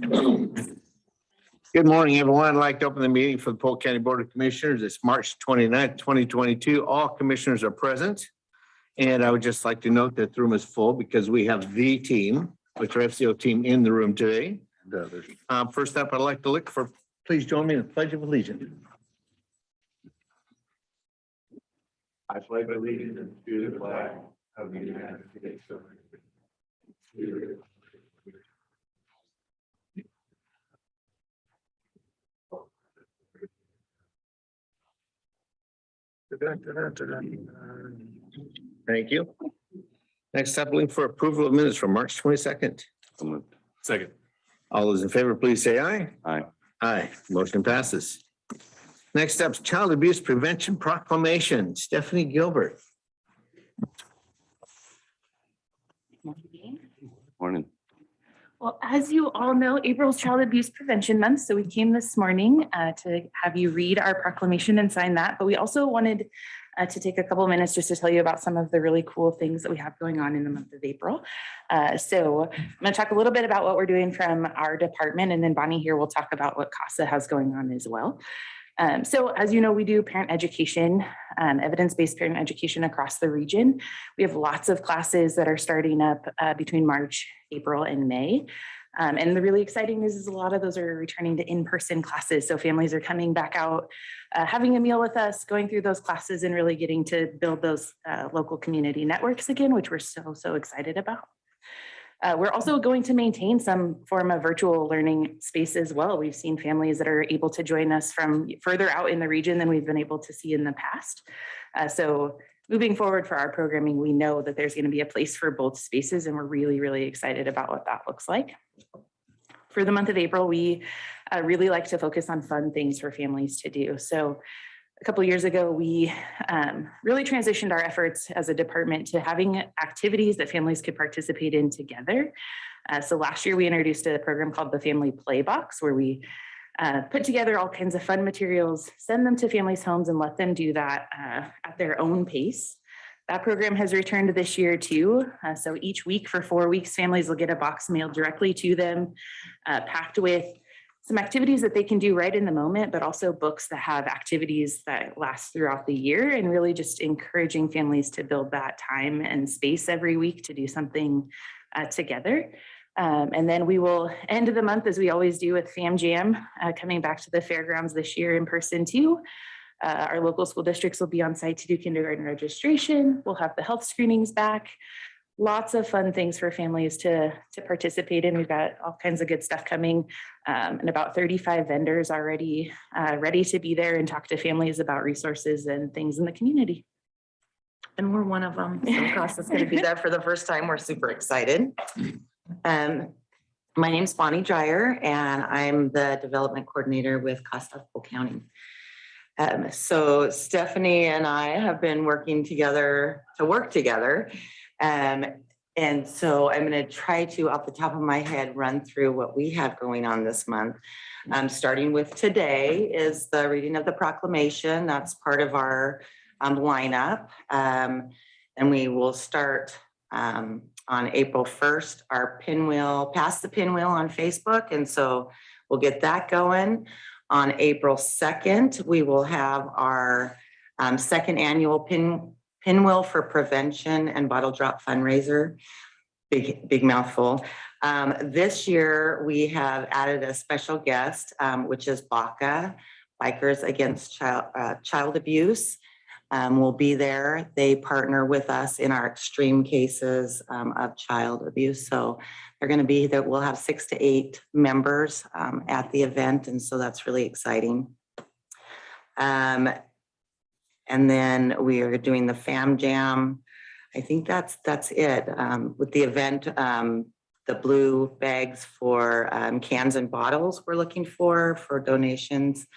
Good morning, everyone. I'd like to open the meeting for the Polk County Board of Commissioners. It's March 29th, 2022. All commissioners are present. And I would just like to note that the room is full because we have the team, which our FCO team in the room today. First up, I'd like to look for, please join me in the Pledge of Allegiance. I pledge allegiance to the flag of the United States of America. Thank you. Next up, link for approval of minutes from March 22nd. Second. All those in favor, please say aye. Aye. Aye. Motion passes. Next up, Child Abuse Prevention Proclamation. Stephanie Gilbert. Morning. Well, as you all know, April's Child Abuse Prevention Month, so we came this morning to have you read our proclamation and sign that, but we also wanted to take a couple of minutes just to tell you about some of the really cool things that we have going on in the month of April. So I'm going to talk a little bit about what we're doing from our department, and then Bonnie here will talk about what CASA has going on as well. So as you know, we do parent education, evidence-based parent education across the region. We have lots of classes that are starting up between March, April, and May. And the really exciting news is a lot of those are returning to in-person classes. So families are coming back out, having a meal with us, going through those classes and really getting to build those local community networks again, which we're so excited about. We're also going to maintain some form of virtual learning space as well. We've seen families that are able to join us from further out in the region than we've been able to see in the past. So moving forward for our programming, we know that there's going to be a place for both spaces, and we're really excited about what that looks like. For the month of April, we really like to focus on fun things for families to do. So a couple of years ago, we really transitioned our efforts as a department to having activities that families could participate in together. So last year, we introduced a program called the Family Play Box, where we put together all kinds of fun materials, send them to families' homes, and let them do that at their own pace. That program has returned this year too. So each week for 4 weeks, families will get a box mailed directly to them, packed with some activities that they can do right in the moment, but also books that have activities that last throughout the year, and really just encouraging families to build that time and space every week to do something together. And then we will end the month, as we always do, with Fam Jam, coming back to the fairgrounds this year in person too. Our local school districts will be on site to do kindergarten registration. We'll have the health screenings back. Lots of fun things for families to participate in. We've got all kinds of good stuff coming, and about 35 vendors already ready to be there and talk to families about resources and things in the community. And we're one of them. So CASA's going to be there for the first time. We're super excited. My name's Bonnie Dreyer, and I'm the development coordinator with CASA Polk County. So Stephanie and I have been working together to work together. And so I'm going to try to, off the top of my head, run through what we have going on this month. Starting with today is the reading of the proclamation. That's part of our lineup. And we will start on April 1st, our pinwheel, pass the pinwheel on Facebook. And so we'll get that going. On April 2nd, we will have our second annual Pinwheel for Prevention and Bottle Drop fundraiser. Big mouthful. This year we have added a special guest, which is BOC, Bikers Against Child Abuse. Will be there. They partner with us in our extreme cases of child abuse. So they're going to be that we'll have 6 to 8 members at the event, and so that's really exciting. And then we are doing the Fam Jam. I think that's it. With the event, the blue bags for cans and bottles we're looking for donations.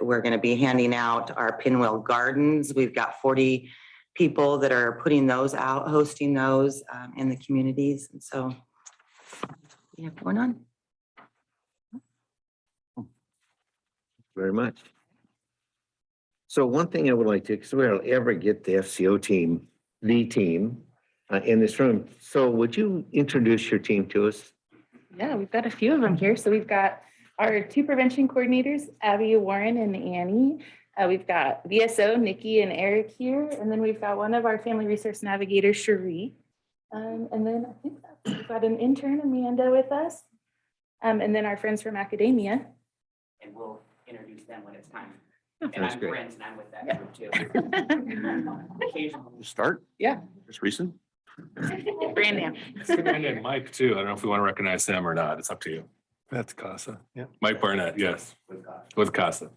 We're going to be handing out our pinwheel gardens. We've got 40 people that are putting those out, hosting those in the communities. And so we have going on. Very much. So one thing I would like to, because we don't ever get the FCO team, the team in this room. So would you introduce your team to us? Yeah, we've got a few of them here. So we've got our two prevention coordinators, Abby, Warren, and Annie. We've got VSO, Nikki, and Eric here. And then we've got one of our family resource navigators, Cherie. And then I think we've got an intern, Amanda, with us. And then our friends from academia. And we'll introduce them when it's time. That's And I'm great. Brent and I'm with that group too. Occasionally. Start? Yeah. Just recent? Brand new. And Mike too. I don't know if we want to recognize them or not. It's up to you. That's Casa, yeah. Mike Barnett, yes, with Casa.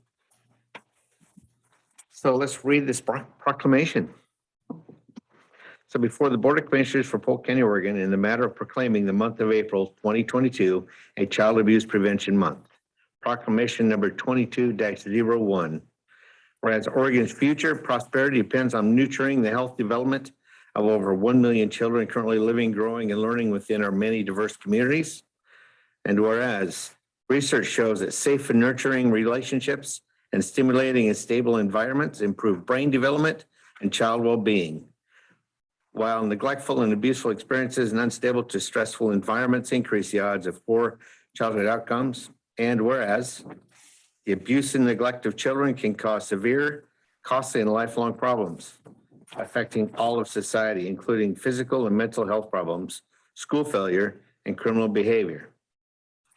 So let's read this proclamation. So before the Board of Commissioners for Polk County, Oregon, in the matter of proclaiming the month of April 2022 a Child Abuse Prevention Month. Proclamation number 22-01. Whereas Oregon's future prosperity depends on nurturing the health development of over 1 million children currently living, growing, and learning within our many diverse communities. And whereas research shows that safe and nurturing relationships and stimulating and stable environments improve brain development and child well-being, while neglectful and abuseful experiences and unstable to stressful environments increase the odds of poor childhood outcomes. And whereas the abuse and neglect of children can cause severe, costly, and lifelong problems affecting all of society, including physical and mental health problems, school failure, and criminal behavior.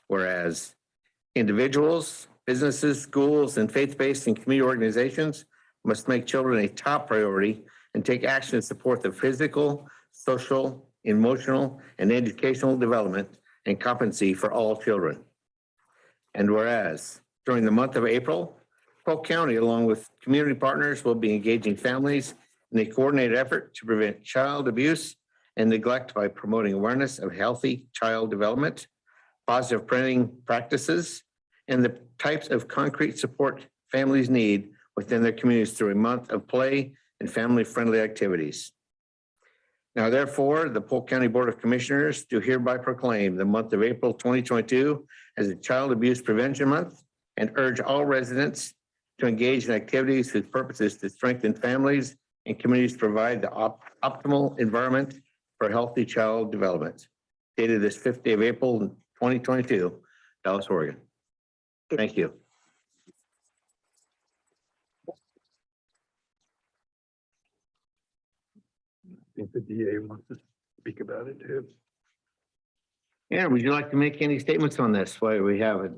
Whereas individuals, businesses, schools, and faith-based and community organizations must make children a top priority and take action to support the physical, social, emotional, and educational development and competency for all children. And whereas during the month of April, Polk County, along with community partners, will be engaging families in a coordinated effort to prevent child abuse and neglect by promoting awareness of healthy child development, positive parenting practices, and the types of concrete support families need within their communities through a month of play and family-friendly activities. Now, therefore, the Polk County Board of Commissioners do hereby proclaim the month of April 2022 as a Child Abuse Prevention Month and urge all residents to engage in activities whose purpose is to strengthen families and communities to provide the optimal environment for healthy child development. Dated this 5th day of April 2022, Dallas, Oregon. Thank you. I think the DA wants to speak about it too. Yeah, would you like to make any statements on this while we have it?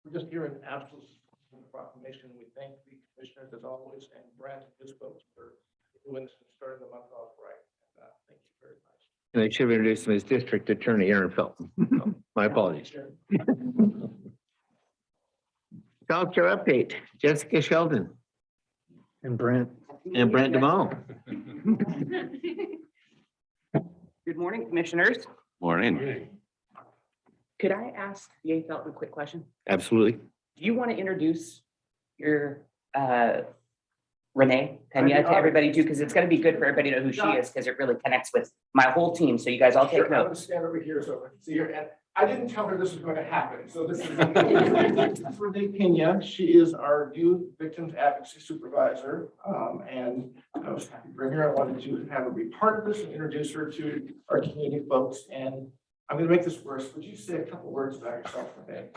We're just here in absence of the proclamation. We thank the commissioners as always and Brad and his folks for doing this and starting the month off right. Thank you very much. And I should have introduced him as District Attorney Aaron Felton. My apologies. Child care update, Jessica Sheldon And Brent, and Brent DeMo. Good morning, commissioners. Morning. Could I ask DA Felton a quick question? Absolutely. Do you want to introduce your Renee Pena to everybody too? Because it's going to be good for everybody to know who she is because it really connects with my whole team. So you guys all take Sure, I'm gonna notes. stand over here so I can see her. And I didn't tell her this was going to happen. So this is Renee Pena. She is our new victims advocacy supervisor. And I was happy to bring her. I wanted to have her be part of this and introduce her to our community folks. And I'm going to make this worse. Would you say a couple words about yourself, Renee?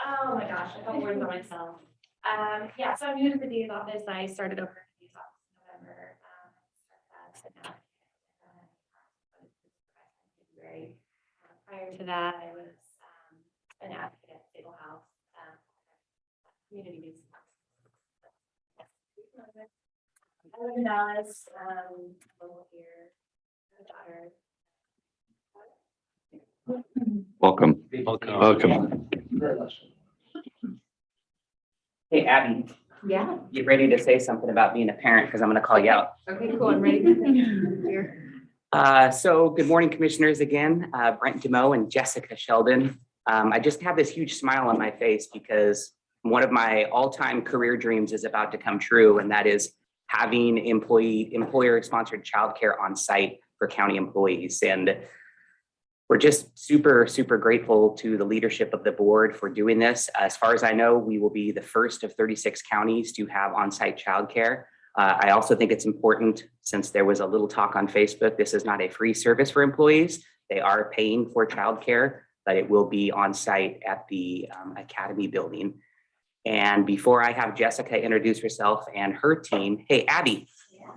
Oh my gosh, a couple words about myself. Yeah, so I'm new to the DA's office. I started over in the DA's office in November. Prior to that, I was an advocate at Stable House, community-based. I live in Dallas, local here, a daughter. Welcome. Welcome. Very much. Hey, Abby, Yeah. get ready to say something about being a parent because I'm going to call you out. Okay, cool. I'm ready. Here. So good morning, commissioners again, Brent DeMo and Jessica Sheldon. I just have this huge smile on my face because one of my all-time career dreams is about to come true, and that is having employer-sponsored childcare on site for county employees. And we're just super, super grateful to the leadership of the board for doing this. As far as I know, we will be the first of 36 counties to have on-site childcare. I also think it's important, since there was a little talk on Facebook, this is not a free service for employees. They are paying for childcare, but it will be on site at the Academy building. And before I have Jessica introduce herself and her team, hey, Abby,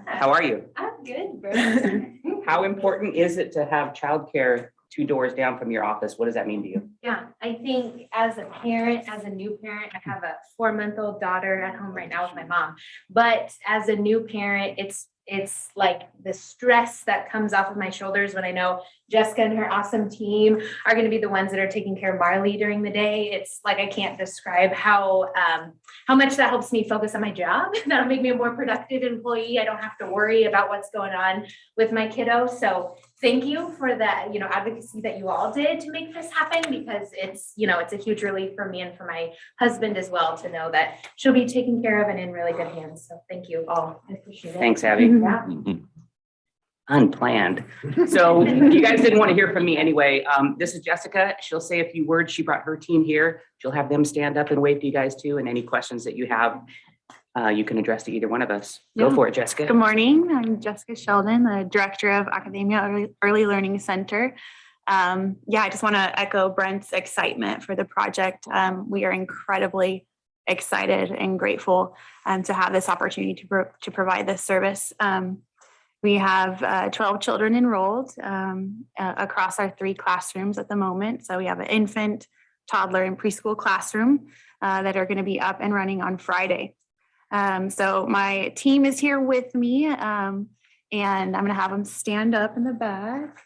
how are you? I'm good, bro. How important is it to have childcare 2 doors down from your office? What does that mean to you? Yeah, I think as a parent, as a new parent, I have a 4-month-old daughter at home right now with my mom. But as a new parent, it's like the stress that comes off of my shoulders when I know Jessica and her awesome team are going to be the ones that are taking care of Marley during the day. It's like, I can't describe how much that helps me focus on my job. That'll make me a more productive employee. I don't have to worry about what's going on with my kiddo. So thank you for that, advocacy that you all did to make this happen, because it's a huge relief for me and for my husband as well to know that she'll be taken care of and in really good hands. So thank you all. I appreciate it. Thanks, Abby. Yeah. Unplanned. So you guys didn't want to hear from me anyway. This is Jessica. She'll say a few words. She brought her team here. She'll have them stand up and wave to you guys too. And any questions that you have, you can address to either one of us. Go Yeah. for it, Jessica. Good morning. I'm Jessica Sheldon, the Director of Academia Early Learning Center. I just want to echo Brent's excitement for the project. We are incredibly excited and grateful to have this opportunity to provide this service. We have 12 children enrolled across our 3 classrooms at the moment. So we have an infant, toddler, and preschool classroom that are going to be up and running on Friday. So my team is here with me, and I'm going to have them stand up in the back.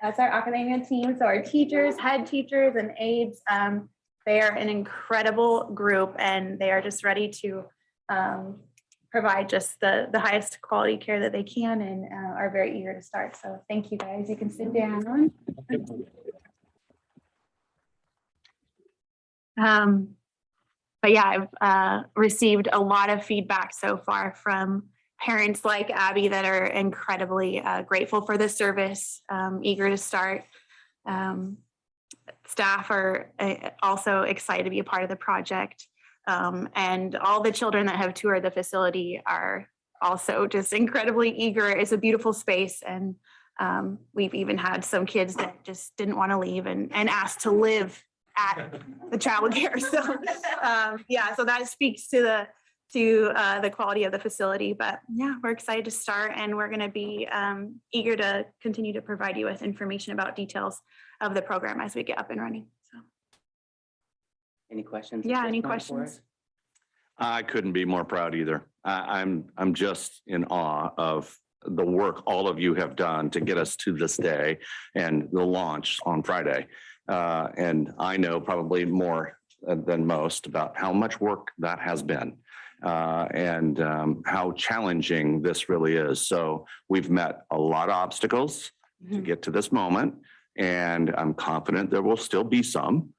That's our academia team. So our teachers, head teachers, and aides, they are an incredible group, and they are just ready to provide just the highest quality care that they can, and are very eager to start. So thank you guys. You can sit down. But yeah, I've received a lot of feedback so far from parents like Abby that are incredibly grateful for the service, eager to start. Staff are also excited to be a part of the project. And all the children that have toured the facility are also just incredibly eager. It's a beautiful space. And we've even had some kids that just didn't want to leave and asked to live at the childcare. So so that speaks to the quality of the facility. But yeah, we're excited to start, and we're going to be eager to continue to provide you with information about details of the program as we get up and running. So Any questions? at yeah, this any point for questions? us? I couldn't be more proud either. I'm just in awe of the work all of you have done to get us to this day and the launch on Friday. And I know probably more than most about how much work that has been and how challenging this really is. So we've met a lot of obstacles to get to this moment, and I'm confident there will still be some.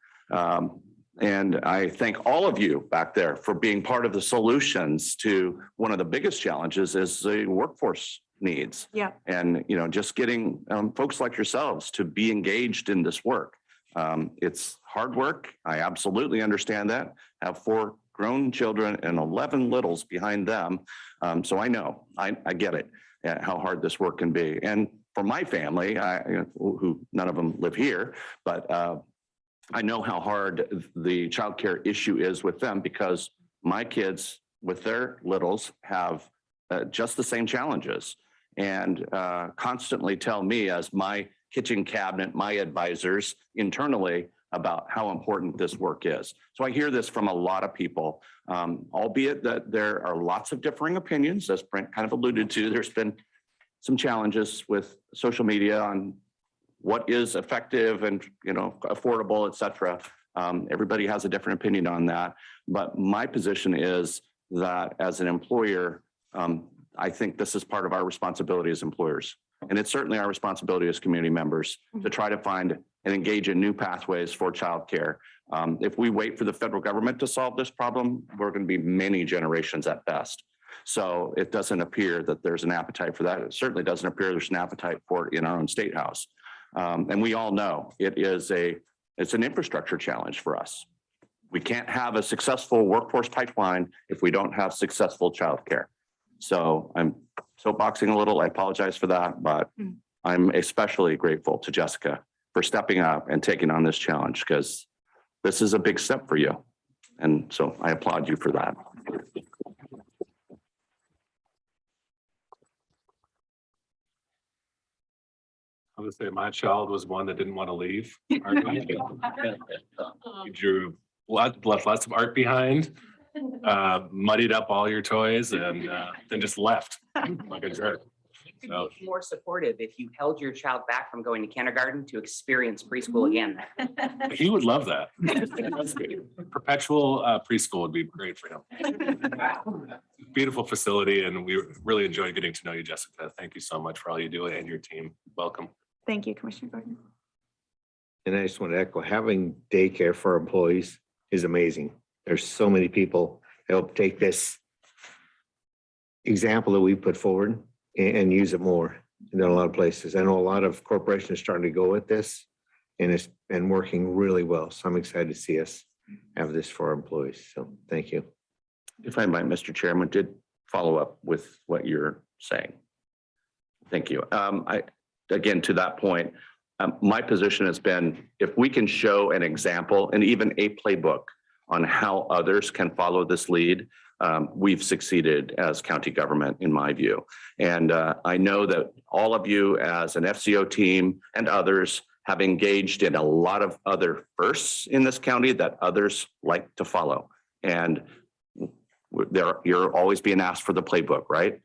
And I thank all of you back there for being part of the solutions to one of the biggest challenges is the workforce needs. Yeah. And, just getting folks like yourselves to be engaged in this work. It's hard work. I absolutely understand that. I have 4 grown children and 11 littles behind them. So I know, I get it, how hard this work can be. And for my family, who none of them live here, but I know how hard the childcare issue is with them, because my kids with their littles have just the same challenges, and constantly tell me as my kitchen cabinet, my advisors internally, about how important this work is. So I hear this from a lot of people, albeit that there are lots of differing opinions, as Brent kind of alluded to. There's been some challenges with social media on what is effective and affordable, et cetera. Everybody has a different opinion on that. But my position is that as an employer, I think this is part of our responsibility as employers. And it's certainly our responsibility as community members to try to find and engage in new pathways for childcare. If we wait for the federal government to solve this problem, we're going to be many generations at best. So it doesn't appear that there's an appetite for that. It certainly doesn't appear there's an appetite for it in our own state house. And we all know it's an infrastructure challenge for us. We can't have a successful workforce pipeline if we don't have successful childcare. So I'm soapboxing a little. I apologize for that, but I'm especially grateful to Jessica for stepping up and taking on this challenge because this is a big step for you. And so I applaud you for that. I would say my child was one that didn't want to leave. He drew left lots of art behind, muddied up all your toys and then just left like a jerk. Could be more supportive if you held your child back from going to kindergarten to experience preschool again. He would love that. Perpetual preschool would be great for him. Beautiful facility, and we really enjoyed getting to know you, Jessica. Thank you so much for all you do and your team. Welcome. Thank you, Commissioner Gordon. And I just want to echo, having daycare for our employees is amazing. There's so many people that help take this example that we put forward and use it more in a lot of places. I know a lot of corporations are starting to go with this and it's been working really well. So I'm excited to see us have this for our employees. So thank you. If I might, Mr. Chairman, did follow up with what you're saying. Thank you. Again, to that point, my position has been, if we can show an example and even a playbook on how others can follow this lead, we've succeeded as county government, in my view. And I know that all of you as an FCO team and others have engaged in a lot of other firsts in this county that others like to follow. And you're always being asked for the playbook, right?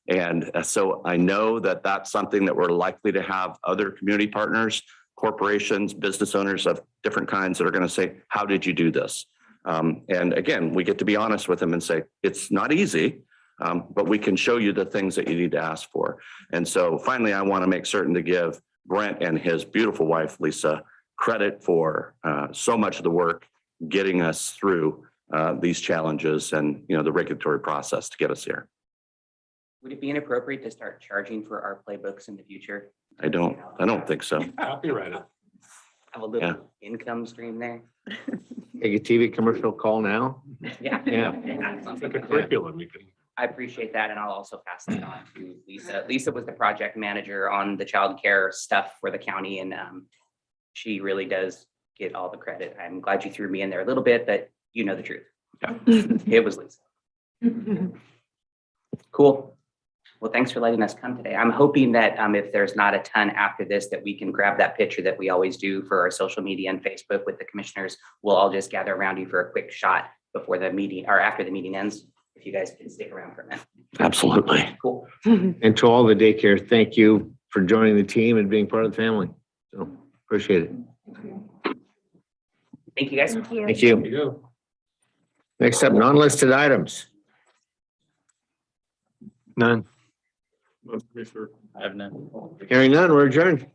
And so I know that that's something that we're likely to have other community partners, corporations, business owners of different kinds that are going to say, how did you do this? And again, we get to be honest with them and say, it's not easy, but we can show you the things that you need to ask for. And so finally, I want to make certain to give Brent and his beautiful wife, Lisa, credit for so much of the work getting us through these challenges and, you know, the regulatory process to get us here. Would it be inappropriate to start charging for our playbooks in the future? I don't think so. Copyrighted. Have a little income stream there. Take a TV commercial call now. Yeah. Yeah. Sounds like a curriculum we can. I appreciate that, and I'll also pass that on to Lisa. Lisa was the project manager on the childcare stuff for the county, and she really does get all the credit. I'm glad you threw me in there a little bit, but you know the truth. Yeah. It was Lisa. Cool. Well, thanks for letting us come today. I'm hoping that if there's not a ton after this, that we can grab that picture that we always do for our social media and Facebook with the commissioners. We'll all just gather around you for a quick shot before the meeting or after the meeting ends. If you guys can stick around for a minute. Absolutely. Cool. And to all the daycare, thank you for joining the team and being part of the family. So appreciate it. Thank you, guys. Thank you. Thank you. There you go. Next up, non-listed items. None. I have none. Hearing none, we're adjourned.